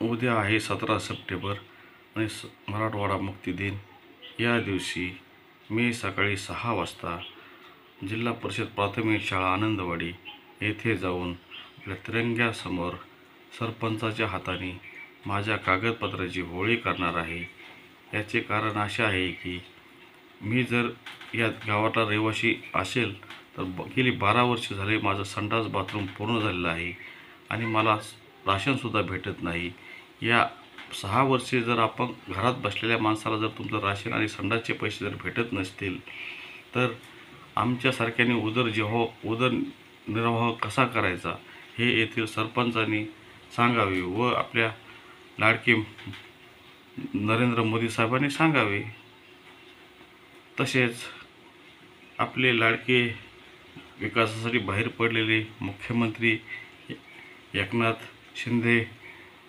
उद्या आहे 17 सप्टेंबर आणि मराठवाडा मुक्ती दिन। या दिवशी मी सकाळी 6 वाजता जिल्हा परिषद प्राथमिक शाळा आनंदवाडी येथे जाऊन आपल्या तिरंग्यासमोर सरपंचाच्या हाताने माझ्या कागदपत्राची होळी करणार आहे। याचे कारण असे आहे की मी जर या गावातला रहिवासी असेल तर गेली 12 वर्ष झाले माझं संडास बाथरूम पूर्ण झालेलं आहे आणि मला राशनसुद्धा भेटत नाही। या 6 वर्षे जर आपण घरात बसलेल्या माणसाला जर तुमचं राशन आणि संडासचे पैसे जर भेटत नसतील तर आमच्यासारख्याने उदरनिर्वाह कसा करायचा हे येथील सरपंचांनी सांगावे व आपल्या लाडके नरेंद्र मोदी साहेबांनी सांगावे। तसेच आपले लाडके विकासासाठी बाहेर पडलेले मुख्यमंत्री एकनाथ शिंदे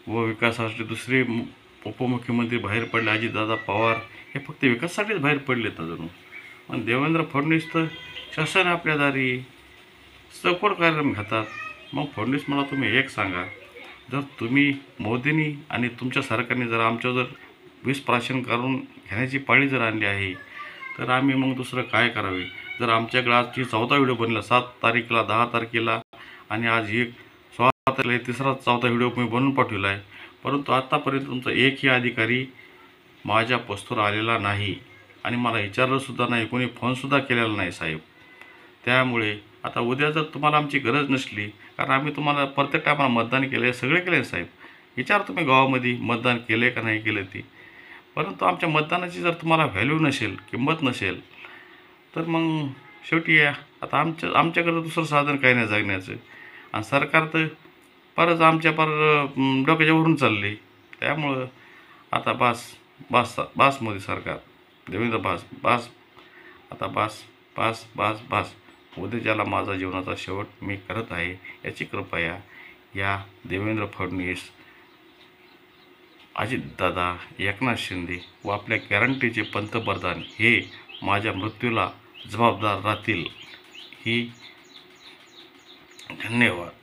व विकासासाठी दुसरे उपमुख्यमंत्री बाहेर पडले अजितदादा पवार हे फक्त विकासासाठीच बाहेर पडलेत अजून। पण देवेंद्र फडणवीस तर शासन आपल्या दारी सपोर्ट कार्यक्रम घेतात। मग फडणवीस मला तुम्ही एक सांगा, जर तुम्ही मोदींनी आणि तुमच्या सरकारने जर आमच्यावर जर विषप्राशन करून घेण्याची पाळी जर आणली आहे तर आम्ही मग दुसरं काय करावे। जर आमच्याकडे आजची 4था व्हिडिओ बनला 7 तारीखला 10 तारखेला आणि आज 16 तारखेला 4था व्हिडिओ मी बनवून पाठवला आहे, परंतु आत्तापर्यंत तुमचा एकही अधिकारी माझ्या पोस्टवर आलेला नाही आणि मला विचारलंसुद्धा नाही, कोणी फोनसुद्धा केलेला नाही साहेब। त्यामुळे आता उद्या जर तुम्हाला आमची गरज नसली, कारण आम्ही तुम्हाला प्रत्येक टायमाला मतदान केलं आहे, सगळे केले साहेब, विचार तुम्ही गावामध्ये मतदान केलं आहे का नाही केलं ती, परंतु आमच्या मतदानाची जर तुम्हाला व्हॅल्यू नसेल, किंमत नसेल तर मग शेवटी आता आमच्याकडं दुसरं साधन काही नाही जगण्याचं आणि सरकार तर परत आमच्या डोक्याच्या वरून चालले। त्यामुळं आता बास मोदी सरकार, देवेंद्र बास आता बास उद्याच्याला माझा जीवनाचा शेवट मी करत आहे। याची कृपया या देवेंद्र फडणवीस, अजितदादा, एकनाथ शिंदे व आपल्या गॅरंटीचे पंतप्रधान हे माझ्या मृत्यूला जबाबदार राहतील ही। धन्यवाद।